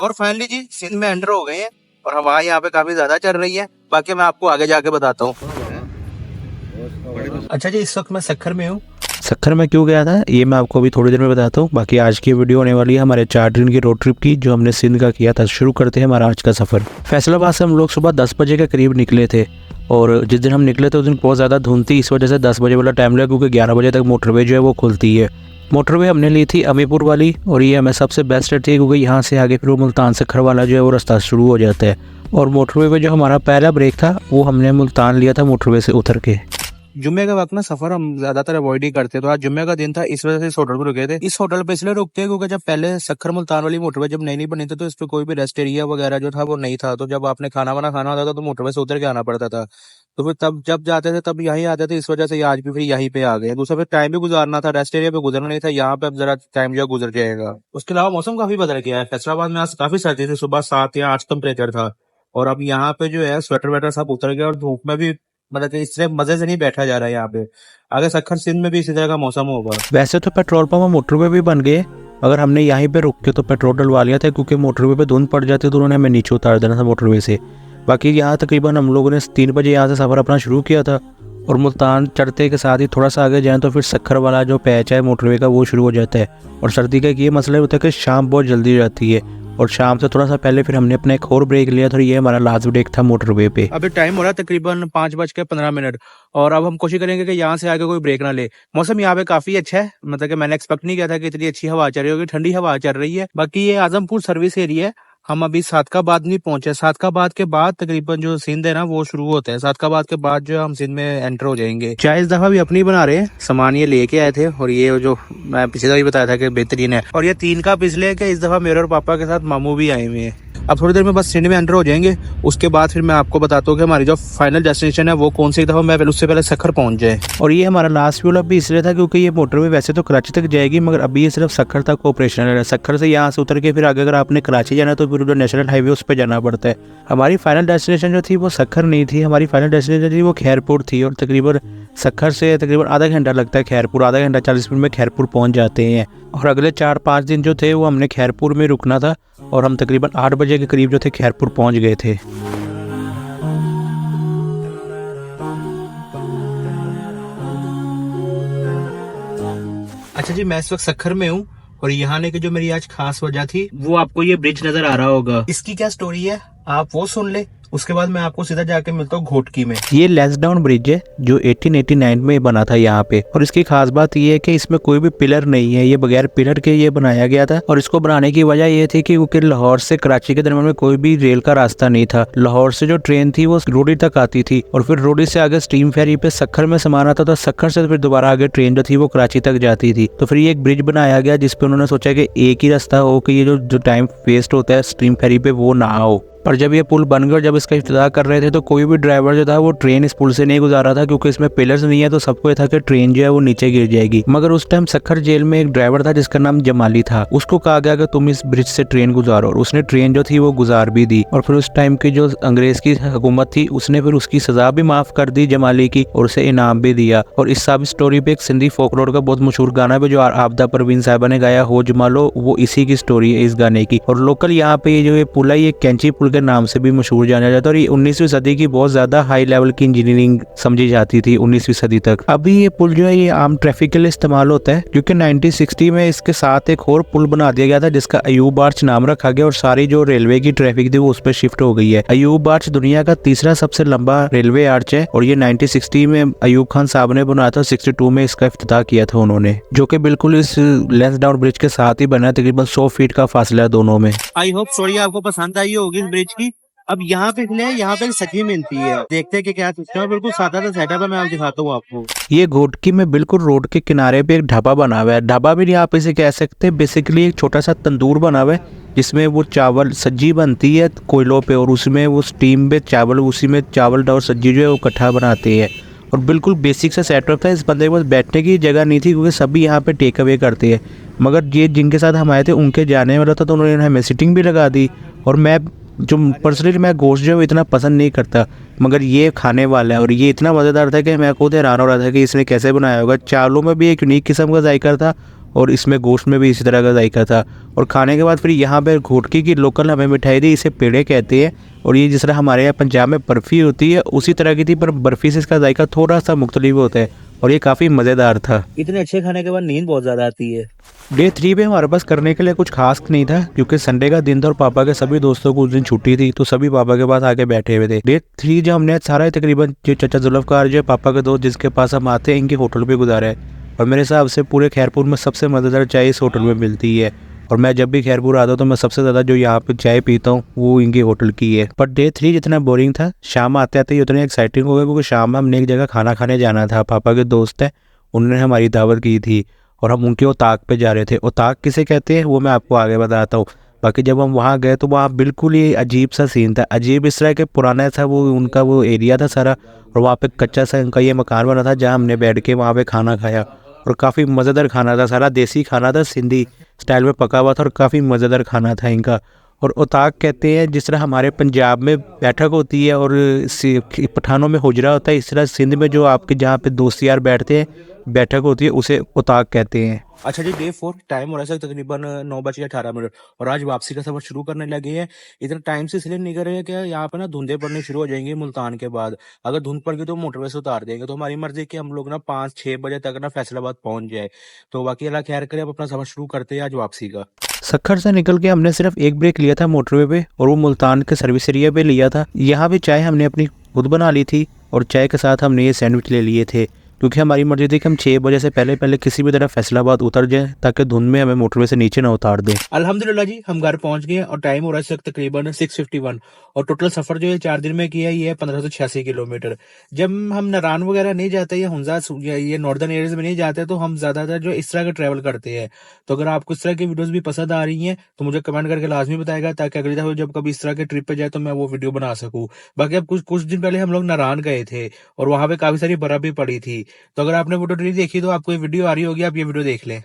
और फाइनली जी सिंध में एंटर हो गए हैं और हवा यहाँ पे काफी ज्यादा चल रही है। बाकी मैं आपको आगे जाके बताता हूँ। अच्छा जी, इस वक्त मैं सक्खर में हूँ। सक्खर में क्यों गया था ये मैं आपको अभी थोड़ी देर में बताता हूँ। बाकी आज की वीडियो होने वाली है हमारे 4 दिन की रोड ट्रिप की, जो हमने सिंध का किया था। शुरू करते हैं हमारा आज का सफ़र। फैसलाबाद से हम लोग सुबह 10 बजे के करीब निकले थे और जिस दिन हम निकले थे उस दिन बहुत ज़्यादा धुंध थी, इस वजह से 10 बजे वाला टाइम लगा, क्योंकि 11 बजे तक मोटरवे जो है वो खुलती है। मोटरवे हमने ली थी अमीपुर वाली और ये हमें सबसे बेस्ट थी, क्योंकि यहाँ से आगे फिर वो मुल्तान सक्खर वाला जो है वो रास्ता शुरू हो जाता है। और मोटरवे पे जो हमारा पहला ब्रेक था वो हमने मुल्तान लिया था मोटरवे से उतर के। जुम्मे के वक्त ना सफर हम ज्यादातर अवॉइड ही करते, तो आज जुम्मे का दिन था, इस वजह से इस होटल पर रुके थे। इस होटल पे इसलिए रुकते हैं क्योंकि जब पहले सक्खर मुल्तान वाली मोटरवे जब नई बनी थी तो इस पे कोई भी रेस्ट एरिया वगैरह जो था वो नहीं था। तो जब आपने खाना वाना खाना होता था तो मोटरवे से उतर के आना पड़ता था। तो फिर तब जब जाते थे तब यहीं आते थे, इस वजह से आज भी फिर यहीं पे आ गए। दूसरा फिर टाइम भी गुजारना था, रेस्ट एरिया पे गुजरना नहीं था, यहाँ पे अब जरा टाइम जो है गुजर जाएगा। उसके अलावा मौसम काफी बदल गया है। फैसलाबाद में आज काफी सर्दी थी, सुबह 7 या 8 टेम्परेचर था और अब यहाँ पे जो है स्वेटर वेटर सब उतर गया और धूप में भी मतलब कि इससे मजे से नहीं बैठा जा रहा है यहाँ पे। आगे सक्खर सिंध में भी इसी तरह का मौसम होगा। वैसे तो पेट्रोल पंप मोटरवे भी बन गए, अगर हमने यहीं पे रुक के तो पेट्रोल डलवा लिया था, क्योंकि मोटरवे पे धुंध पड़ जाती तो उन्होंने हमें नीचे उतार देना था मोटरवे से। बाकी यहाँ तकरीबन हम लोगों ने 3 बजे यहाँ से सफ़र अपना शुरू किया था और मुल्तान चढ़ते के साथ ही थोड़ा सा आगे जाएँ तो फिर सक्खर वाला जो पैच है मोटरवे का वो शुरू हो जाता है। और सर्दी का ये मसला होता है कि शाम बहुत जल्दी जाती है और शाम से थोड़ा सा पहले फिर हमने अपना एक और ब्रेक लिया था। ये हमारा लास्ट ब्रेक था मोटरवे पे। अभी टाइम हो रहा है तकरीबन 5:15 और अब हम कोशिश करेंगे कि यहाँ से आगे कोई ब्रेक ना ले। मौसम यहाँ पे काफी अच्छा है, मतलब कि मैंने एक्सपेक्ट नहीं किया था कि इतनी अच्छी हवा चल रही होगी, ठंडी हवा चल रही है। बाकी ये आजमपुर सर्विस एरिया है, हम अभी सादकाबाद नहीं पहुंचे। सादकाबाद के बाद तकरीबन जो सिंध है ना वो शुरू होता है। सादकाबाद के बाद जो हम सिंध में एंटर हो जाएंगे। चाय इस दफा भी अपनी बना रहे हैं, सामान ये लेके आए थे और ये जो मैं पिछले दफा भी बताया था कि बेहतरीन है। और ये 3 कप इसलिए कि इस दफा मेरे और पापा के साथ मामू भी आए हुए हैं। अब थोड़ी देर में बस सिंध में एंटर हो जाएंगे, उसके बाद फिर मैं आपको बताता हूँ कि हमारी जो फाइनल डेस्टिनेशन है वो कौन सी। दफा मैं उससे पहले सक्खर पहुंच जाए। और ये हमारा लास्ट फ्यूल अभी इसलिए था क्योंकि ये मोटरवे वैसे तो कराची तक जाएगी, मगर अभी ये सिर्फ सक्खर तक ऑपरेशनल है। सक्खर से यहाँ से उतर के फिर आगे अगर आपने कराची जाना तो फिर जो नेशनल हाईवे उस पर जाना पड़ता है। हमारी फाइनल डेस्टिनेशन जो थी वो सक्खर नहीं थी, हमारी फाइनल डेस्टिनेशन थी वो खैरपुर थी। और तकरीबन सक्खर से तकरीबन आधा घंटा लगता है खैरपुर, आधा घंटा 40 मिनट में खैरपुर पहुँच जाते हैं। और अगले 4-5 दिन जो थे वो हमने खैरपुर में रुकना था और हम तकरीबन 8 बजे के करीब जो थे खैरपुर पहुंच गए थे। अच्छा जी, मैं इस वक्त सक्खर में हूँ और यहाँ आने की जो मेरी आज खास वजह थी वो आपको ये ब्रिज नजर आ रहा होगा। इसकी क्या स्टोरी है आप वो सुन ले, उसके बाद मैं आपको सीधा जाके मिलता हूँ घोटकी में। ये लैंसडाउन ब्रिज है जो 1889 में बना था यहाँ पे। और इसकी खास बात ये है कि इसमें कोई भी पिलर नहीं है, ये बगैर पिलर के ये बनाया गया था। और इसको बनाने की वजह ये थी कि क्योंकि लाहौर से कराची के दरमियान में कोई भी रेल का रास्ता नहीं था। लाहौर से जो ट्रेन थी वो रोडी तक आती थी और फिर रोडी से आगे स्टीम फेरी पे सक्खर में समान आता था। सक्खर से फिर दोबारा आगे ट्रेन जो थी वो कराची तक जाती थी। तो फिर ये एक ब्रिज बनाया गया जिसपे उन्होंने सोचा कि एक ही रास्ता हो कि ये जो टाइम वेस्ट होता है स्टीम फेरी पे वो ना हो। पर जब ये पुल बन गया और जब इसका इफ्तिताह कर रहे थे तो कोई भी ड्राइवर जो था वो ट्रेन इस पुल से नहीं गुजार रहा था, क्योंकि इसमें पिलर्स नहीं है तो सबको ये था कि ट्रेन जो है वो नीचे गिर जाएगी। मगर उस टाइम सक्खर जेल में एक ड्राइवर था जिसका नाम जमाली था, उसको कहा गया कि तुम इस ब्रिज से ट्रेन गुजारो और उसने ट्रेन जो थी वो गुजार भी दी। और फिर उस टाइम की जो अंग्रेज की हुकूमत थी उसने फिर उसकी सजा भी माफ कर दी जमाली की और उसे इनाम भी दिया। और इस सब स्टोरी पे एक सिंधी फोकलोर का बहुत मशहूर गाना भी जो आबदा परवीन साहिबा ने गाया, हो जमालो, वो इसी की स्टोरी है इस गाने की। और लोकल यहाँ पे ये जो ये पुल है ये कैंची पुल के नाम से भी मशहूर जाना जाता है और ये 19वीं सदी की बहुत ज्यादा हाई लेवल की इंजीनियरिंग समझी जाती थी 19वीं सदी तक। अभी ये पुल जो है ये आम ट्रैफिक के लिए इस्तेमाल होता है, क्योंकि 1960 में इसके साथ एक और पुल बना दिया गया था जिसका अयूब आर्च नाम रखा गया और सारी जो रेलवे की ट्रैफिक थी वो उस पर शिफ्ट हो गई है। अयूब आर्च दुनिया का तीसरा सबसे लंबा रेलवे आर्च है और ये 1960 में अयूब खान साहब ने बनाया था। 62 में इसका इफ्तिताह किया था उन्होंने, जो कि बिल्कुल इस लैंसडाउन ब्रिज के साथ ही बना है। तकरीबन 100 फीट का फासला है दोनों में। आई होप स्टोरी आपको पसंद आई होगी इस ब्रिज की। अब यहाँ पे यहाँ पे सब्जी मिलती है, देखते हैं कि क्या सिस्टम है। बिल्कुल सादा सा सेटअप है, मैं दिखाता हूँ आपको। ये घोटकी में बिल्कुल रोड के किनारे पे एक ढाबा बना हुआ है। ढाबा भी नहीं आप इसे कह सकते, बेसिकली एक छोटा सा तंदूर बना हुआ है जिसमें वो चावल सब्जी बनती है कोयलों पे और उसमें वो स्टीम पे चावल, उसी में चावल और सब्जी जो है वो इकट्ठा बनाते हैं। और बिल्कुल बेसिक सा सेटअप था। इस बंदे के पास बैठने की जगह नहीं थी क्योंकि सभी यहाँ पे टेक अवे करते हैं, मगर ये जिनके साथ हम आए थे उनके जाने वाला था तो उन्होंने हमें सिटिंग भी लगा दी। और मैं जो पर्सनली मैं गोश्त जो है इतना पसंद नहीं करता, मगर ये खाने वाला है और ये इतना मज़ेदार था कि मैं खुद हैरान हो रहा था कि इसने कैसे बनाया होगा। चावलों में भी एक यूनिक किस्म का जायका था और इसमें गोश्त में भी इसी तरह का जायका था। और खाने के बाद फिर यहाँ पे घोटकी की लोकल हमें मिठाई दी, इसे पेड़े कहते हैं। और ये जिस तरह हमारे यहाँ पंजाब में बर्फ़ी होती है उसी तरह की थी, पर बर्फ़ी से इसका जायका थोड़ा सा मुख्तलिफ होता है और ये काफ़ी मज़ेदार था। इतने अच्छे खाने के बाद नींद बहुत ज्यादा आती है। डे 3 पे हमारे पास करने के लिए कुछ खास नहीं था, क्योंकि संडे का दिन था और पापा के सभी दोस्तों को उस दिन छुट्टी थी, तो सभी पापा के पास आके बैठे हुए थे। डे 3 जो हमने सारा तकरीबन जो चचा जुल्फ़कार जो पापा के दोस्त जिसके पास हम आते हैं इनके होटल पे गुजारा है। और मेरे हिसाब से पूरे खैरपुर में सबसे मज़ेदार चाय इस होटल में मिलती है। और मैं जब भी खैरपुर आता हूँ तो मैं सबसे ज़्यादा जो यहाँ पे चाय पीता हूँ वो इनके होटल की है। पर डे 3 जितना बोरिंग था, शाम आते आते ही उतना एक्साइटिंग हो गया, क्योंकि शाम में हमने एक जगह खाना खाने जाना था। पापा के दोस्त हैं, उन्होंने हमारी दावत की थी और हम उनके उताक पे जा रहे थे। उताक किसे कहते हैं वो मैं आपको आगे बताता हूँ। बाकी जब हम वहाँ गए तो वहाँ बिल्कुल ही अजीब सा सीन था। अजीब इस तरह के पुराना था वो उनका वो एरिया था सारा, और वहाँ पे कच्चा सा उनका ये मकान बना था जहाँ हमने बैठ के वहाँ पे खाना खाया। और काफ़ी मज़ेदार खाना था, सारा देसी खाना था, सिंधी स्टाइल में पका हुआ था और काफ़ी मज़ेदार खाना था इनका। और उताक कहते हैं जिस तरह हमारे पंजाब में बैठक होती है और पठानों में हुजरा होता है, इस तरह सिंध में जो आपके जहाँ पे दोस्त यार बैठते हैं बैठक होती है उसे उताक कहते हैं। अच्छा जी, डे 4 टाइम हो रहा है तकरीबन 9:18 और आज वापसी का सफर शुरू करने लगे हैं। इतना टाइम से इसलिए नहीं कर रहे हैं कि यहाँ पे ना धुंधे पड़नी शुरू हो जाएंगी मुल्तान के बाद। अगर धुंध पड़ गई तो मोटरवे से उतार देंगे, तो हमारी मर्जी कि हम लोग ना 5-6 बजे तक ना फैसलाबाद पहुंच जाए। तो बाकी अल्लाह खैर करे, अब अपना सफर शुरू करते हैं आज वापसी का। सखर से निकल के हमने सिर्फ एक ब्रेक लिया था मोटरवे पे, और वो मुल्तान के सर्विस एरिया पे लिया था। यहाँ पे चाय हमने अपनी खुद बना ली थी और चाय के साथ हमने ये सैंडविच ले लिए थे, क्योंकि हमारी मर्जी थी कि हम 6 बजे से पहले पहले किसी भी तरह फैसलाबाद उतर जाएं, ताकि धुंध में हमें मोटरवे से नीचे ना उतार दें। अल्हम्दुलिल्लाह जी, हम घर पहुंच गए और टाइम हो रहा है इस वक्त तकरीबन 6:51 और टोटल सफर जो है 4 दिन में किया है ये है 1586 किलोमीटर। जब हम नारान वगैरह नहीं जाते या हुंजा या ये नॉर्दर्न एरियाज में नहीं जाते तो हम ज्यादातर जो इस तरह का ट्रैवल करते हैं। तो अगर आपको इस तरह की वीडियोस भी पसंद आ रही हैं तो मुझे कमेंट करके लाजमी बताएगा, ताकि अगली दफा जब कभी इस तरह के ट्रिप पे जाए तो मैं वो वीडियो बना सकूं। बाकी अब कुछ कुछ दिन पहले हम लोग नारान गए थे और वहां पे काफी सारी बर्फ भी पड़ी थी। तो अगर आपने वीडियो नहीं देखी तो आपको ये वीडियो आ रही होगी, आप ये वीडियो देख लें।